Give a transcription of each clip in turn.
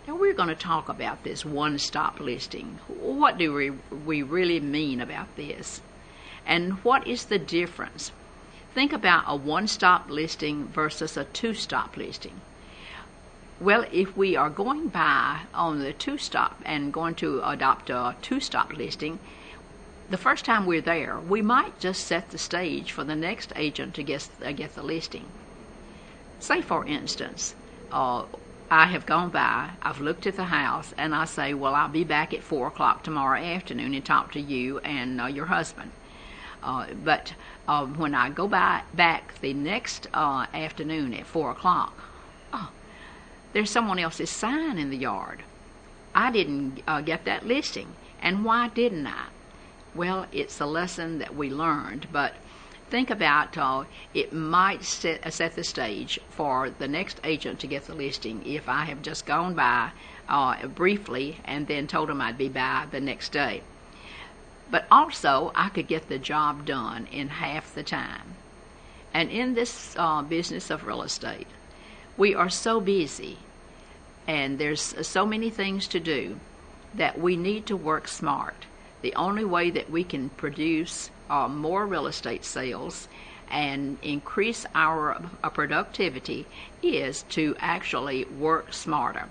Now we're going to talk about this one-stop listing. What do we really mean about this? And what is the difference? Think about a one-stop listing versus a two-stop listing. Well, if we are going by on the two-stop and going to adopt a two-stop listing, the first time we're there, we might just set the stage for the next agent to get the listing. Say, for instance, I have gone by, I've looked at the house, and I say, well, I'll be back at 4 o'clock tomorrow afternoon and talk to you and your husband. But when I go back the next afternoon at 4 o'clock, there's someone else's sign in the yard. I didn't get that listing. And why didn't I? Well, it's a lesson that we learned, but think about it might set the stage for the next agent to get the listing if I have just gone by briefly and then told them I'd be by the next day. But also, I could get the job done in half the time. And in this business of real estate, we are so busy and there's so many things to do that we need to work smart. The only way that we can produce more real estate sales and increase our productivity is to actually work smarter.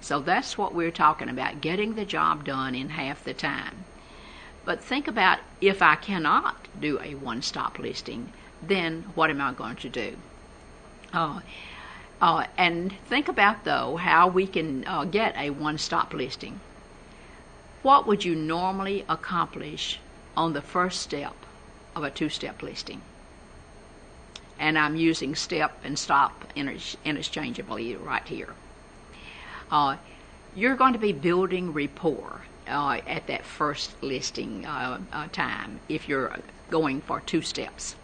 So that's what we're talking about, getting the job done in half the time. But think about, if I cannot do a one-stop listing, then what am I going to do? And think about, though, how we can get a one-stop listing. What would you normally accomplish on the first step of a two-step listing? And I'm using step and stop interchangeably right here. You're going to be building rapport at that first listing time if you're going for two steps.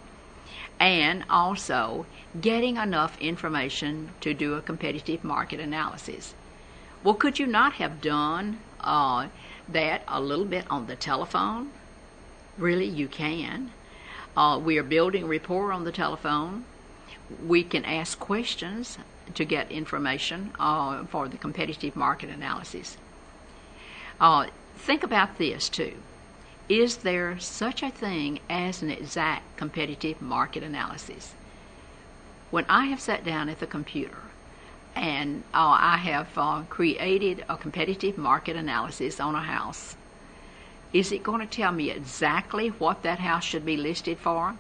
And also getting enough information to do a competitive market analysis. Well, could you not have done that a little bit on the telephone? Really, you can. We are building rapport on the telephone. We can ask questions to get information for the competitive market analysis. Think about this too. Is there such a thing as an exact competitive market analysis? When I have sat down at the computer and I have created a competitive market analysis on a house, is it going to tell me exactly what that house should be listed for?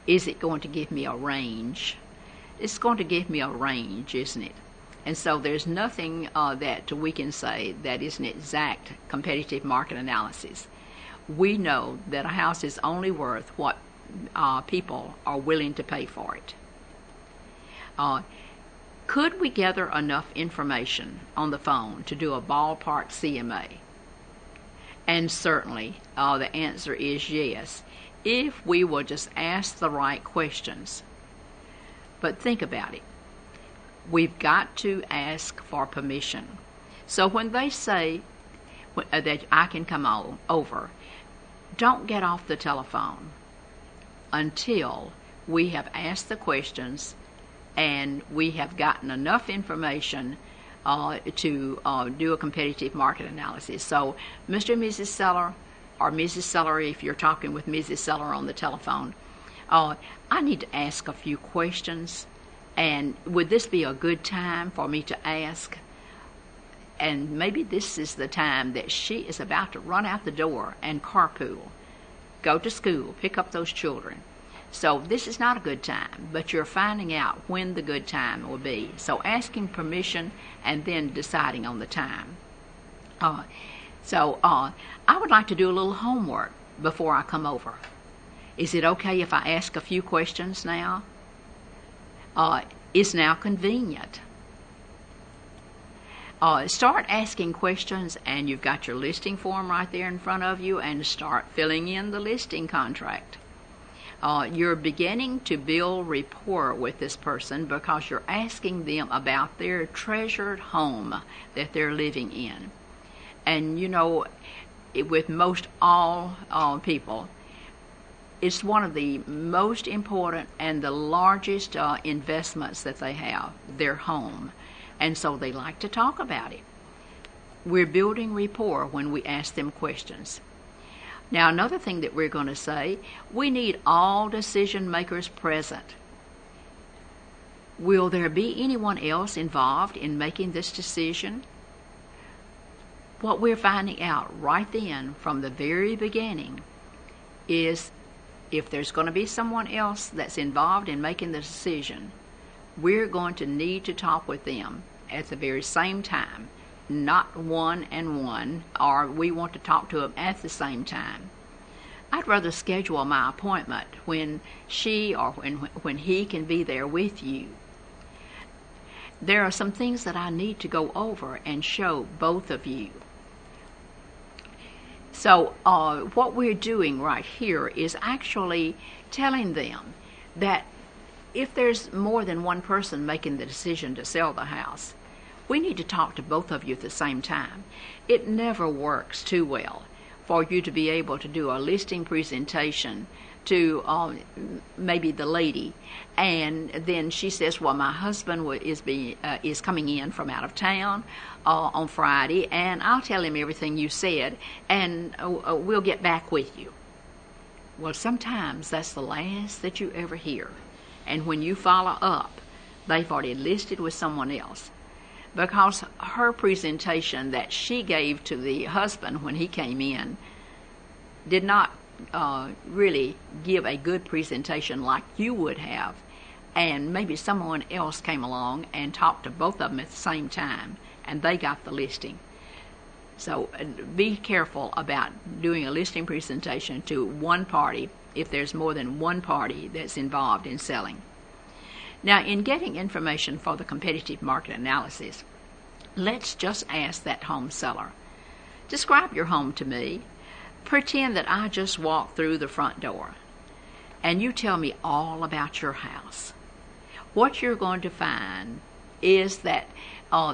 Is it going to give me a range? It's going to give me a range, isn't it? And so there's nothing that we can say that is an exact competitive market analysis. We know that a house is only worth what people are willing to pay for it. Could we gather enough information on the phone to do a ballpark CMA? And certainly the answer is yes, if we will just ask the right questions. But think about it. We've got to ask for permission. So when they say that I can come over, don't get off the telephone until we have asked the questions and we have gotten enough information to do a competitive market analysis. So, Mr. and Mrs. Seller, or Mrs. Seller, if you're talking with Mrs. Seller on the telephone, I need to ask a few questions, and would this be a good time for me to ask? And maybe this is the time that she is about to run out the door and carpool, go to school, pick up those children. So this is not a good time, but you're finding out when the good time will be. So asking permission and then deciding on the time. I would like to do a little homework before I come over. Is it okay if I ask a few questions now? Is now convenient? Start asking questions, and you've got your listing form right there in front of you, and start filling in the listing contract. You're beginning to build rapport with this person because you're asking them about their treasured home that they're living in. And you know, with most all people, it's one of the most important and the largest investments that they have, their home. and so they like to talk about it. We're building rapport when we ask them questions. Now, another thing that we're going to say, we need all decision makers present. Will there be anyone else involved in making this decision? What we're finding out right then from the very beginning is if there's going to be someone else that's involved in making the decision, we're going to need to talk with them at the very same time, not one and one, or we want to talk to them at the same time. I'd rather schedule my appointment when she or when he can be there with you. There are some things that I need to go over and show both of you. So what we're doing right here is actually telling them that if there's more than one person making the decision to sell the house, we need to talk to both of you at the same time. It never works too well for you to be able to do a listing presentation to maybe the lady, and then she says, well, my husband is coming in from out of town on Friday, and I'll tell him everything you said, and we'll get back with you. Well, sometimes that's the last that you ever hear, and when you follow up, they've already listed with someone else, because her presentation that she gave to the husband when he came in did not really give a good presentation like you would have, and maybe someone else came along and talked to both of them at the same time, and they got the listing. So be careful about doing a listing presentation to one party if there's more than one party that's involved in selling. Now, in getting information for the competitive market analysis, let's just ask that home seller, describe your home to me. Pretend that I just walked through the front door and you tell me all about your house. What you're going to find is that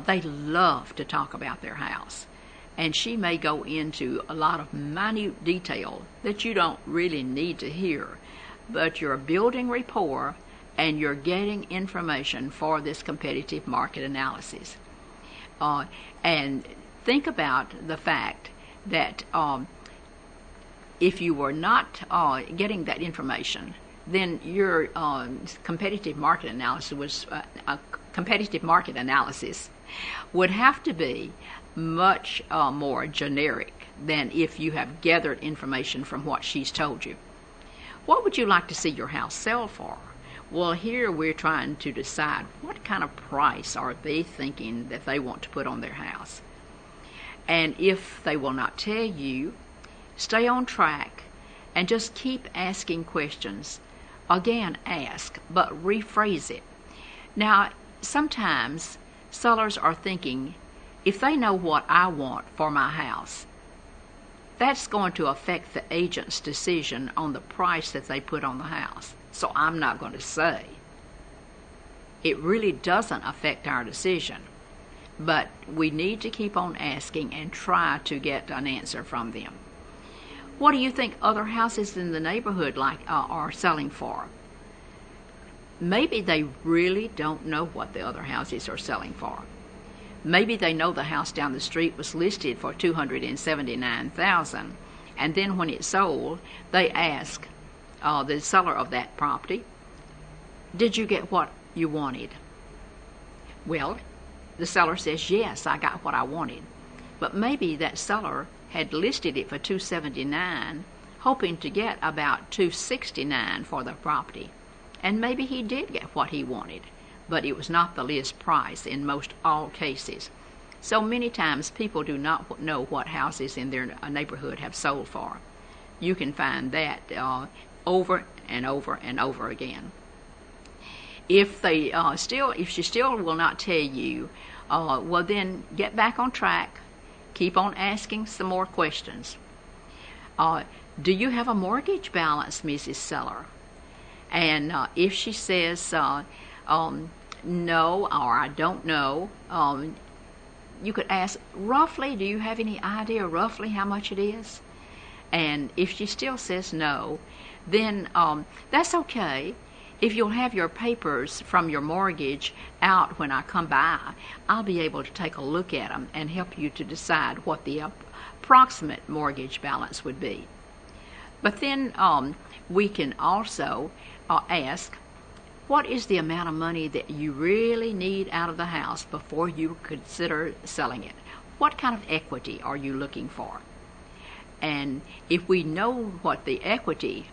they love to talk about their house, and she may go into a lot of minute detail that you don't really need to hear, but you're building rapport and you're getting information for this competitive market analysis. And think about the fact that if you were not getting that information, then your competitive market analysis would have to be much more generic than if you have gathered information from what she's told you. What would you like to see your house sell for? Well, here we're trying to decide what kind of price are they thinking that they want to put on their house. And if they will not tell you, stay on track and just keep asking questions. Again, ask, but rephrase it. Now, sometimes sellers are thinking, if they know what I want for my house, that's going to affect the agent's decision on the price that they put on the house. So I'm not going to say. It really doesn't affect our decision, but we need to keep on asking and try to get an answer from them. What do you think other houses in the neighborhood are selling for? Maybe they really don't know what the other houses are selling for. Maybe they know the house down the street was listed for $279,000, and then when it sold, they ask the seller of that property, did you get what you wanted? Well, the seller says, yes, I got what I wanted. But maybe that seller had listed it for $279,000, hoping to get about $269,000 for the property. And maybe he did get what he wanted, but it was not the list price in most all cases. So many times people do not know what houses in their neighborhood have sold for. You can find that over and over and over again. If she still will not tell you, well, then get back on track. Keep on asking some more questions. Do you have a mortgage balance, Mrs. Seller? And if she says no, or I don't know, you could ask, roughly, do you have any idea roughly how much it is? And if she still says no, then that's okay. If you'll have your papers from your mortgage out when I come by, I'll be able to take a look at them and help you to decide what the approximate mortgage balance would be. But then we can also ask, what is the amount of money that you really need out of the house before you consider selling it? What kind of equity are you looking for? And if we know what the equity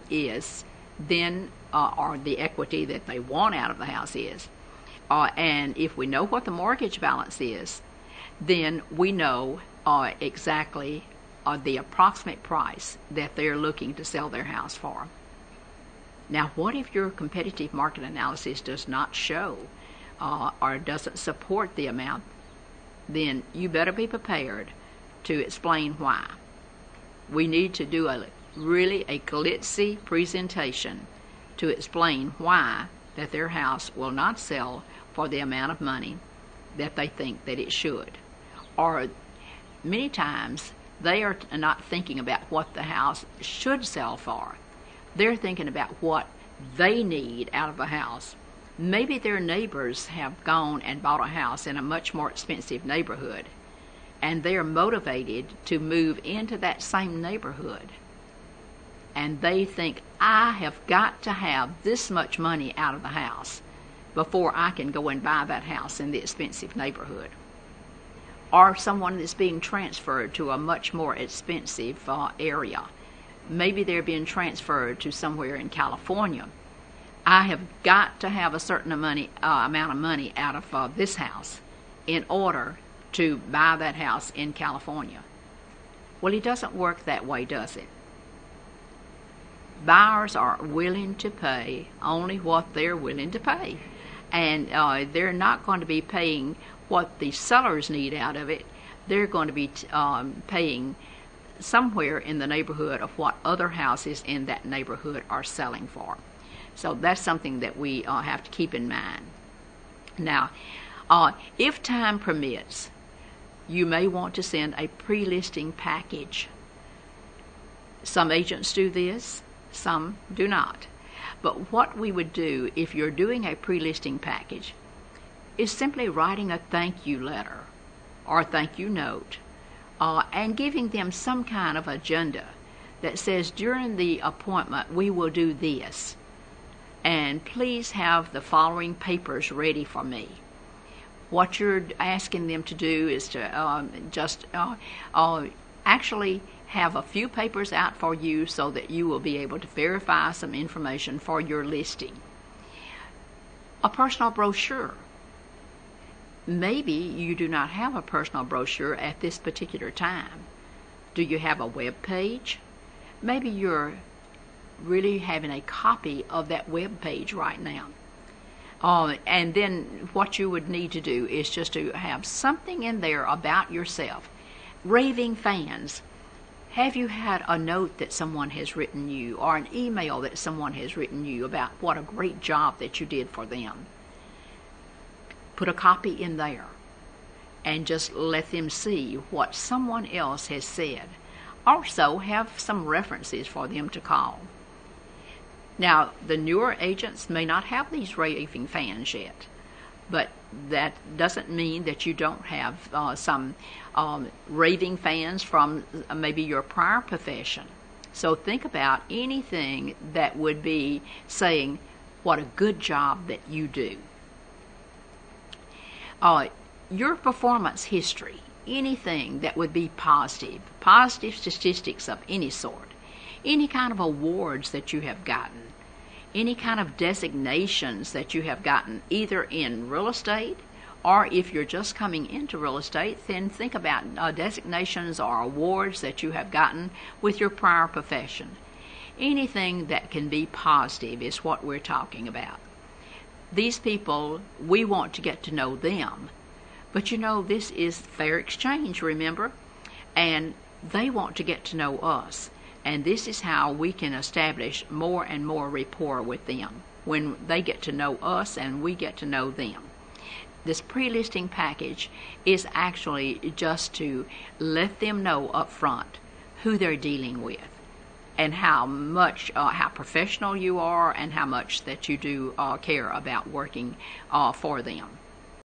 is, then or the equity that they want out of the house is, and if we know what the mortgage balance is, then we know exactly the approximate price that they're looking to sell their house for. Now, what if your competitive market analysis does not show or doesn't support the amount? Then you better be prepared to explain why. We need to do a glitzy presentation to explain why that their house will not sell for the amount of money that they think that it should. Or many times they are not thinking about what the house should sell for. They're thinking about what they need out of the house. Maybe their neighbors have gone and bought a house in a much more expensive neighborhood, and they're motivated to move into that same neighborhood. And they think, I have got to have this much money out of the house before I can go and buy that house in the expensive neighborhood. Or someone that's being transferred to a much more expensive area. Maybe they're being transferred to somewhere in California. I have got to have a certain amount of money out of this house in order to buy that house in California. Well, it doesn't work that way, does it? Buyers are willing to pay only what they're willing to pay. And they're not going to be paying what the sellers need out of it. They're going to be paying somewhere in the neighborhood of what other houses in that neighborhood are selling for. So that's something that we have to keep in mind. Now, if time permits, you may want to send a pre-listing package. Some agents do this, some do not. But what we would do if you're doing a pre-listing package is simply writing a thank you letter or a thank you note and giving them some kind of agenda that says, during the appointment we will do this, and please have the following papers ready for me. What you're asking them to do is to just actually have a few papers out for you so that you will be able to verify some information for your listing. A personal brochure. Maybe you do not have a personal brochure at this particular time. Do you have a web page? Maybe you're really having a copy of that web page right now. And then what you would need to do is just to have something in there about yourself. Raving fans. Have you had a note that someone has written you or an email that someone has written you about what a great job that you did for them? Put a copy in there and just let them see what someone else has said. Also, have some references for them to call. Now, the newer agents may not have these raving fans yet, but that doesn't mean that you don't have some raving fans from maybe your prior profession. So think about anything that would be saying what a good job that you do. Your performance history, anything that would be positive statistics of any sort, any kind of awards that you have gotten, any kind of designations that you have gotten either in real estate, or if you're just coming into real estate, then think about designations or awards that you have gotten with your prior profession. Anything that can be positive is what we're talking about. These people, we want to get to know them. But you know, this is fair exchange, remember? And they want to get to know us. And this is how we can establish more and more rapport with them, when they get to know us and we get to know them. This pre-listing package is actually just to let them know up front who they're dealing with and how much, how professional you are, and how much that you do care about working for them.